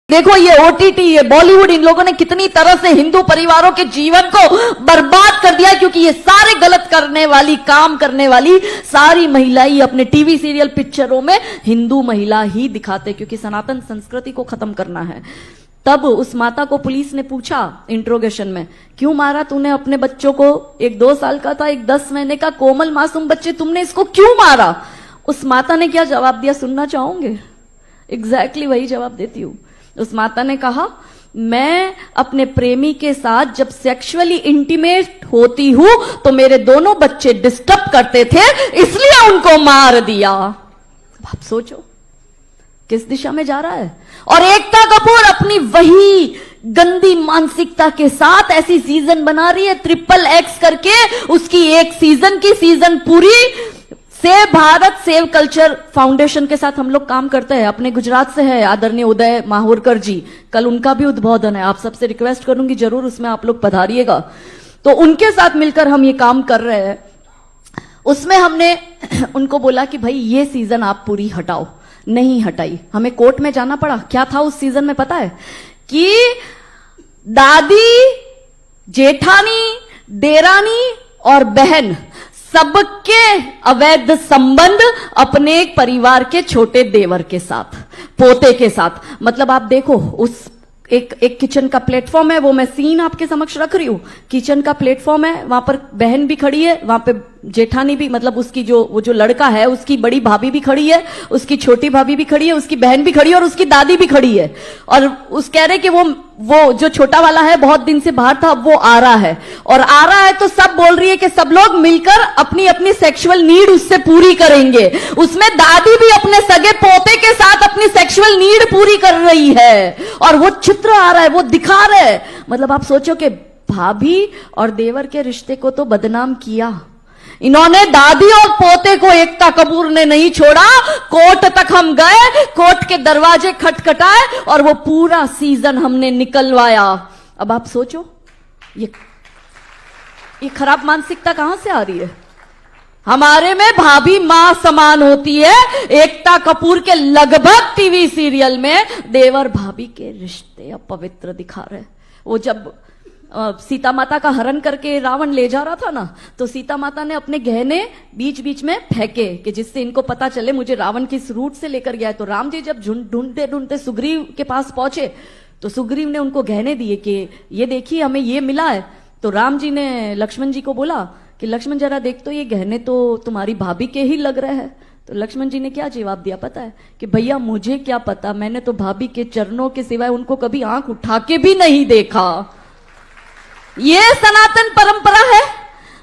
देखो ये ओटीटी, ये बॉलीवुड, इन लोगों ने कितनी तरह से हिंदू परिवारों के जीवन को बर्बाद कर दिया, क्योंकि ये सारे गलत करने वाली, काम करने वाली सारी महिलाएं अपने टीवी सीरियल, पिक्चरों में हिंदू महिला ही दिखाते, क्योंकि सनातन संस्कृति को खत्म करना है। तब उस माता को पुलिस ने पूछा इंट्रोगेशन में, क्यों मारा तूने अपने बच्चों को? एक 2 साल का था, एक 10 महीने का कोमल मासूम बच्चे, तुमने इसको क्यों मारा? उस माता ने क्या जवाब दिया सुनना चाहोगे? एग्जैक्टली वही जवाब देती हूं। उस माता ने कहा, मैं अपने प्रेमी के साथ जब सेक्सुअली इंटीमेट होती हूं तो मेरे दोनों बच्चे डिस्टर्ब करते थे, इसलिए उनको मार दिया। आप सोचो किस दिशा में जा रहा है। और एकता कपूर अपनी वही गंदी मानसिकता के साथ ऐसी सीजन बना रही है, XXX करके। उसकी एक सीजन की सीजन पूरी save Bharat save culture foundation के साथ हम लोग काम करते हैं। अपने गुजरात से है आदरणीय उदय माहुरकर जी, कल उनका भी उद्बोधन है। आप सबसे रिक्वेस्ट करूंगी जरूर उसमें आप लोग पधारिएगा। तो उनके साथ मिलकर हम ये काम कर रहे हैं। उसमें हमने उनको बोला कि भाई ये सीजन आप पूरी हटाओ। नहीं हटाई, हमें कोर्ट में जाना पड़ा। क्या था उस सीजन में पता है? कि दादी, जेठानी, देरानी और बहन सबके अवैध संबंध अपने परिवार के छोटे देवर के साथ, पोते के साथ। मतलब आप देखो, उस एक किचन का प्लेटफॉर्म है, वो मैं सीन आपके समक्ष रख रही हूं। किचन का प्लेटफॉर्म है, वहां पर बहन भी खड़ी है, वहां पे जेठानी भी, मतलब उसकी वो जो लड़का है उसकी बड़ी भाभी भी खड़ी है, उसकी छोटी भाभी भी खड़ी है, उसकी बहन भी खड़ी है और उसकी दादी भी खड़ी है। और उस कह रहे कि वो जो छोटा वाला है बहुत दिन से बाहर था, अब वो आ रहा है। और आ रहा है तो सब बोल रही है कि सब लोग मिलकर अपनी अपनी सेक्सुअल नीड उससे पूरी करेंगे। उसमें दादी भी अपने सगे पोते के साथ अपनी सेक्सुअल नीड पूरी कर रही है और वो चित्र आ रहा है, वो दिखा रहा है। मतलब आप सोचो कि भाभी और देवर के रिश्ते को तो बदनाम किया इन्होंने। दादी और पोते को एकता कपूर ने नहीं छोड़ा। कोर्ट तक हम गए, कोर्ट के दरवाजे खटखटाए और वो पूरा सीजन हमने निकलवाया। अब आप सोचो ये खराब मानसिकता कहां से आ रही है? हमारे में भाभी मां समान होती है। एकता कपूर के लगभग टीवी सीरियल में देवर भाभी के रिश्ते अपवित्र दिखा रहे। वो जब सीता माता का हरण करके रावण ले जा रहा था ना, तो सीता माता ने अपने गहने बीच बीच में फेंके कि जिससे इनको पता चले मुझे रावण किस रूट से लेकर गया है। तो राम जी जब ढूंढते ढूंढते सुग्रीव के पास पहुंचे तो सुग्रीव ने उनको गहने दिए कि ये देखिए हमें ये मिला है। तो राम जी ने लक्ष्मण जी को बोला कि लक्ष्मण जरा देख तो ये गहने तो तुम्हारी भाभी के ही लग रहे हैं। तो लक्ष्मण जी ने क्या जवाब दिया पता है? कि भैया मुझे क्या पता, मैंने तो भाभी के चरणों के सिवाय उनको कभी आंख उठा के भी नहीं देखा। ये सनातन परंपरा है।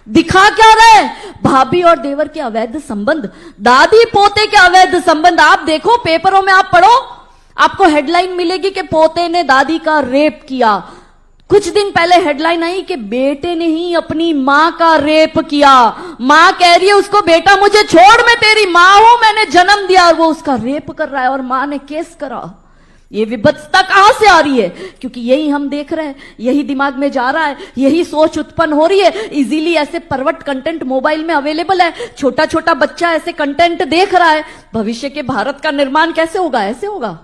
दिखा क्या रहे? भाभी और देवर के अवैध संबंध, दादी पोते के अवैध संबंध। आप देखो पेपरों में, आप पढ़ो, आपको हेडलाइन मिलेगी कि पोते ने दादी का रेप किया। कुछ दिन पहले हेडलाइन आई कि बेटे ने ही अपनी मां का रेप किया। मां कह रही है उसको, बेटा मुझे छोड़, मैं तेरी मां हूं, मैंने जन्म दिया, और वो उसका रेप कर रहा है और मां ने केस करा। ये विभत्सता कहां से आ रही है? क्योंकि यही हम देख रहे हैं, यही दिमाग में जा रहा है, यही सोच उत्पन्न हो रही है। इजीली ऐसे परवट कंटेंट मोबाइल में अवेलेबल है, छोटा छोटा बच्चा ऐसे कंटेंट देख रहा है। भविष्य के भारत का निर्माण कैसे होगा? ऐसे होगा।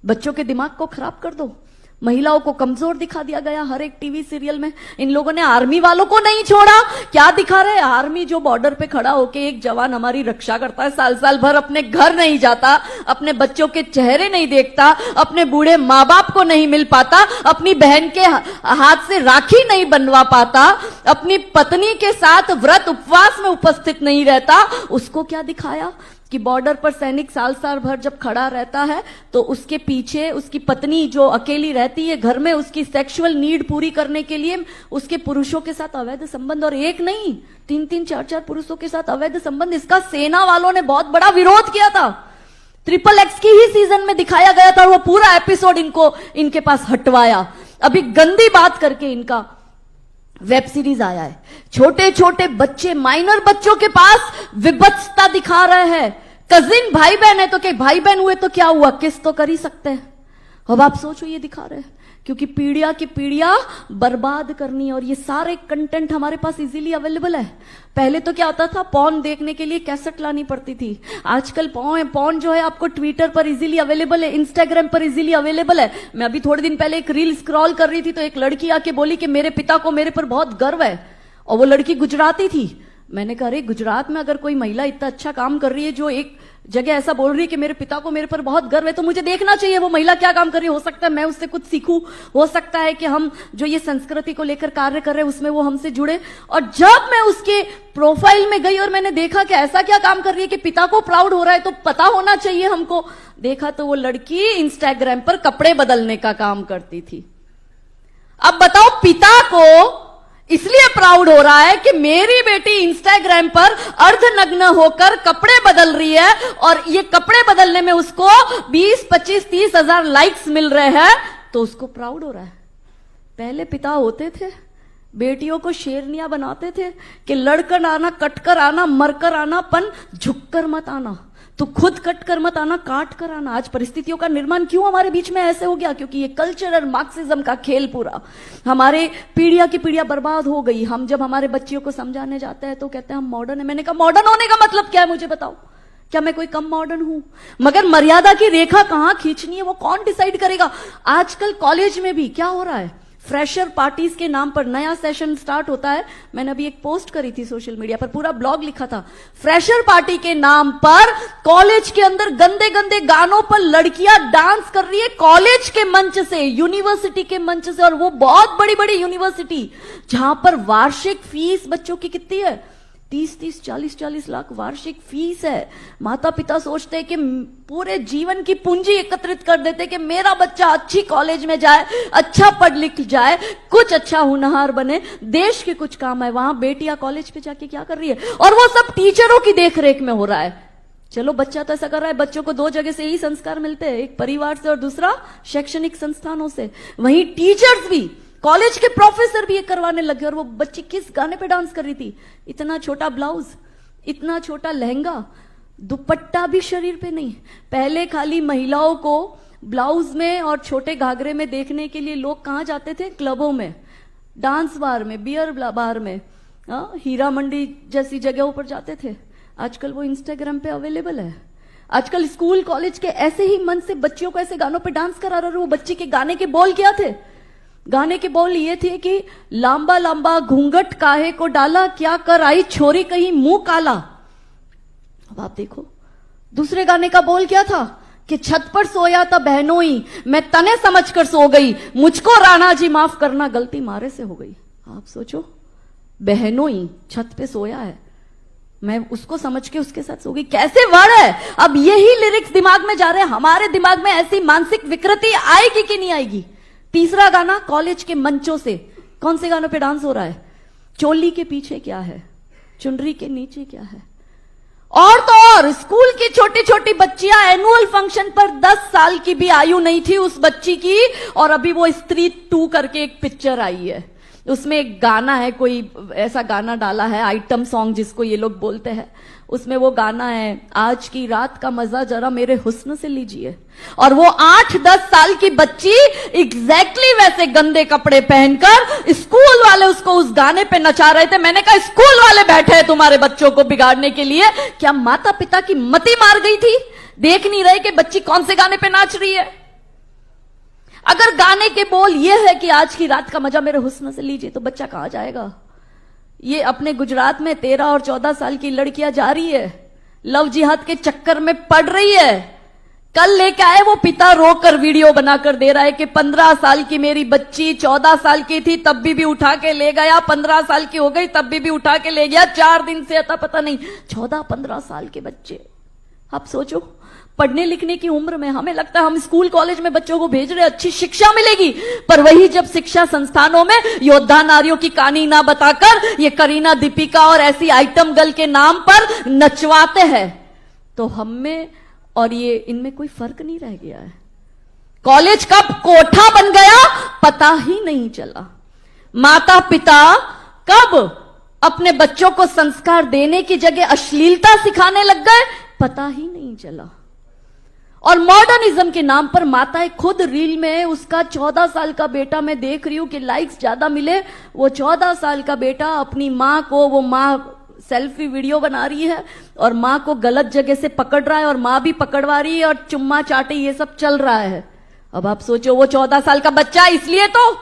बच्चों के दिमाग को खराब कर दो। महिलाओं को कमजोर दिखा दिया गया हर एक टीवी सीरियल में। इन लोगों ने आर्मी वालों को नहीं छोड़ा। क्या दिखा रहे? आर्मी जो बॉर्डर पे खड़ा होके एक जवान हमारी रक्षा करता है, साल साल भर अपने घर नहीं जाता, अपने बच्चों के चेहरे नहीं देखता, अपने बूढ़े माँ बाप को नहीं मिल पाता, अपनी बहन के हाथ से राखी नहीं बनवा पाता, अपनी पत्नी के साथ व्रत उपवास में उपस्थित नहीं रहता, उसको क्या दिखाया? कि बॉर्डर पर सैनिक साल साल भर जब खड़ा रहता है तो उसके पीछे उसकी पत्नी जो अकेली रहती है घर में, उसकी सेक्सुअल नीड पूरी करने के लिए उसके पुरुषों के साथ अवैध संबंध, और एक नहीं 3-3 4-4 पुरुषों के साथ अवैध संबंध। इसका सेना वालों ने बहुत बड़ा विरोध किया था। XXX की ही सीजन में दिखाया गया था, वो पूरा एपिसोड इनके पास हटवाया। अभी गंदी बात करके इनका वेब सीरीज आया है। छोटे छोटे बच्चे, माइनर बच्चों के पास विभत्सता दिखा रहे हैं। कजिन भाई बहन है तो क्या भाई बहन हुए तो क्या हुआ, किस तो कर ही सकते हैं। अब आप सोचो ये दिखा रहे हैं क्योंकि पीढ़ियां की पीढ़ियां बर्बाद करनी है और ये सारे कंटेंट हमारे पास इजीली अवेलेबल है। पहले तो क्या होता था, पॉर्न देखने के लिए कैसेट लानी पड़ती थी। आजकल पॉर्न जो है आपको ट्विटर पर इजीली अवेलेबल है, इंस्टाग्राम पर इजीली अवेलेबल है। मैं अभी थोड़े दिन पहले एक रील स्क्रॉल कर रही थी तो एक लड़की आके बोली कि मेरे पिता को मेरे पर बहुत गर्व है, और वो लड़की गुजराती थी। मैंने कहा अरे गुजरात में अगर कोई महिला इतना अच्छा काम कर रही है जो एक जगह ऐसा बोल रही है कि मेरे पिता को मेरे पर बहुत गर्व है, तो मुझे देखना चाहिए वो महिला क्या काम कर रही है। हो सकता है मैं उससे कुछ सीखूं, हो सकता है कि हम जो ये संस्कृति को लेकर कार्य कर रहे हैं उसमें वो हमसे जुड़े। और जब मैं उसके प्रोफाइल में गई और मैंने देखा कि ऐसा क्या काम कर रही है कि पिता को प्राउड हो रहा है तो पता होना चाहिए हमको, देखा तो वो लड़की इंस्टाग्राम पर कपड़े बदलने का काम करती थी। अब बताओ, पिता को इसलिए प्राउड हो रहा है कि मेरी बेटी इंस्टाग्राम पर अर्धनग्न होकर कपड़े बदल रही है और ये कपड़े बदलने में उसको 20, 25, 30 हजार लाइक्स मिल रहे हैं, तो उसको प्राउड हो रहा है। पहले पिता होते थे, बेटियों को शेरनियां बनाते थे कि लड़कर आना, कटकर आना, मरकर आना, पन झुककर मत आना, तो खुद कट कर मत आना, काट कर आना। आज परिस्थितियों का निर्माण क्यों हमारे बीच में ऐसे हो गया? क्योंकि ये कल्चर और मार्क्सिज्म का खेल पूरा हमारे पीढ़ियां की पीढ़ियां बर्बाद हो गई। हम जब हमारे बच्चियों को समझाने जाते हैं तो कहते हैं हम मॉडर्न है। मैंने कहा मॉडर्न होने का मतलब क्या है मुझे बताओ, क्या मैं कोई कम मॉडर्न हूं? मगर मर्यादा की रेखा कहां खींचनी है वो कौन डिसाइड करेगा? आजकल कॉलेज में भी क्या हो रहा है, फ्रेशर पार्टीज के नाम पर नया सेशन स्टार्ट होता है। मैंने अभी एक पोस्ट करी थी सोशल मीडिया पर, पूरा ब्लॉग लिखा था। फ्रेशर पार्टी के नाम पर कॉलेज के अंदर गंदे गंदे गानों पर लड़कियां डांस कर रही है, कॉलेज के मंच से, यूनिवर्सिटी के मंच से, और वो बहुत बड़ी बड़ी यूनिवर्सिटी जहां पर वार्षिक फीस बच्चों की कितनी है, 30-30, 40-40 लाख वार्षिक फीस है। माता पिता सोचते हैं कि पूरे जीवन की पूंजी एकत्रित कर देते कि मेरा बच्चा अच्छी कॉलेज में जाए, अच्छा पढ़ लिख जाए, कुछ अच्छा होनहार बने, देश के कुछ काम है। वहां बेटियां कॉलेज पे जाके क्या कर रही है, और वो सब टीचरों की देखरेख में हो रहा है। चलो बच्चा तो ऐसा कर रहा है, बच्चों को 2 जगह से ही संस्कार मिलते हैं, एक परिवार से और दूसरा शैक्षणिक संस्थानों से। वहीं टीचर्स भी, कॉलेज के प्रोफेसर भी ये करवाने लगे। और वो बच्ची किस गाने पे डांस कर रही थी, इतना छोटा ब्लाउज, इतना छोटा लहंगा, दुपट्टा भी शरीर पे नहीं। पहले खाली महिलाओं को ब्लाउज में और छोटे घाघरे में देखने के लिए लोग कहां जाते थे, क्लबों में, डांस बार में, बियर बार में, हीरा मंडी जैसी जगहों पर जाते थे। आजकल वो इंस्टाग्राम पे अवेलेबल है। आजकल स्कूल कॉलेज के ऐसे ही मन से बच्चियों को ऐसे गानों पे डांस करा रहे। वो बच्ची के गाने के बोल क्या थे? गाने के बोल ये थे कि लांबा लांबा घूंघट काहे को डाला, क्या कर आई छोरी कहीं मुंह काला। अब आप देखो, दूसरे गाने का बोल क्या था कि छत पर सोया था बहनोई, मैं तने समझकर सो गई, मुझको राणा जी माफ करना, गलती मारे से हो गई। आप सोचो, बहनोई छत पे सोया है, मैं उसको समझ के उसके साथ सो गई, कैसे वर्ड है। अब यही लिरिक्स दिमाग में जा रहे हैं। हमारे दिमाग में ऐसी मानसिक विकृति आएगी कि नहीं आएगी? तीसरा गाना कॉलेज के मंचों से, कौन से गानों पे डांस हो रहा है? चोली के पीछे क्या है, चुनरी के नीचे क्या है। और तो और स्कूल की छोटी छोटी बच्चियां एनुअल फंक्शन पर 10 साल की भी आयु नहीं थी उस बच्ची की, और अभी वो स्त्री 2 करके एक पिक्चर आई है, उसमें एक गाना है, कोई ऐसा गाना डाला है, आइटम सॉन्ग जिसको ये लोग बोलते हैं। उसमें वो गाना है, आज की रात का मजा जरा मेरे हुस्न से लीजिए। और वो 8-10 साल की बच्ची एग्जैक्टली वैसे गंदे कपड़े पहनकर, स्कूल वाले उसको उस गाने पे नचा रहे थे। मैंने कहा स्कूल वाले बैठे हैं तुम्हारे बच्चों को बिगाड़ने के लिए, क्या माता पिता की मति मार गई थी? देख नहीं रहे कि बच्ची कौन से गाने पे नाच रही है? अगर गाने के बोल ये है कि आज की रात का मजा मेरे हुस्न से लीजिए, तो बच्चा कहां जाएगा? ये अपने गुजरात में 13 और 14 साल की लड़कियां जा रही है, लव जिहाद के चक्कर में पड़ रही है। कल लेके आए वो पिता रोकर वीडियो बनाकर दे रहा है कि 15 साल की मेरी बच्ची 14 साल की थी तब भी उठा के ले गया, 15 साल की हो गई तब भी उठा के ले गया, 4 दिन से आता पता नहीं। 14-15 साल के बच्चे, आप सोचो, पढ़ने लिखने की उम्र में। हमें लगता है हम स्कूल कॉलेज में बच्चों को भेज रहे, अच्छी शिक्षा मिलेगी, पर वही जब शिक्षा संस्थानों में योद्धा नारियों की कहानी ना बताकर ये करीना, दीपिका और ऐसी आइटम गर्ल के नाम पर नचवाते हैं, तो हम में और ये इनमें कोई फर्क नहीं रह गया है। कॉलेज कब कोठा बन गया पता ही नहीं चला। माता पिता कब अपने बच्चों को संस्कार देने की जगह अश्लीलता सिखाने लग गए पता ही नहीं चला। और मॉडर्निज्म के नाम पर माताएं खुद रील में, उसका 14 साल का बेटा, मैं देख रही हूं कि लाइक्स ज्यादा मिले, वो 14 साल का बेटा अपनी मां को, वो मां सेल्फी वीडियो बना रही है और मां को गलत जगह से पकड़ रहा है और मां भी पकड़वा रही है और चुम्मा चाटे, ये सब चल रहा है। अब आप सोचो वो 14 साल का बच्चा, इसलिए तो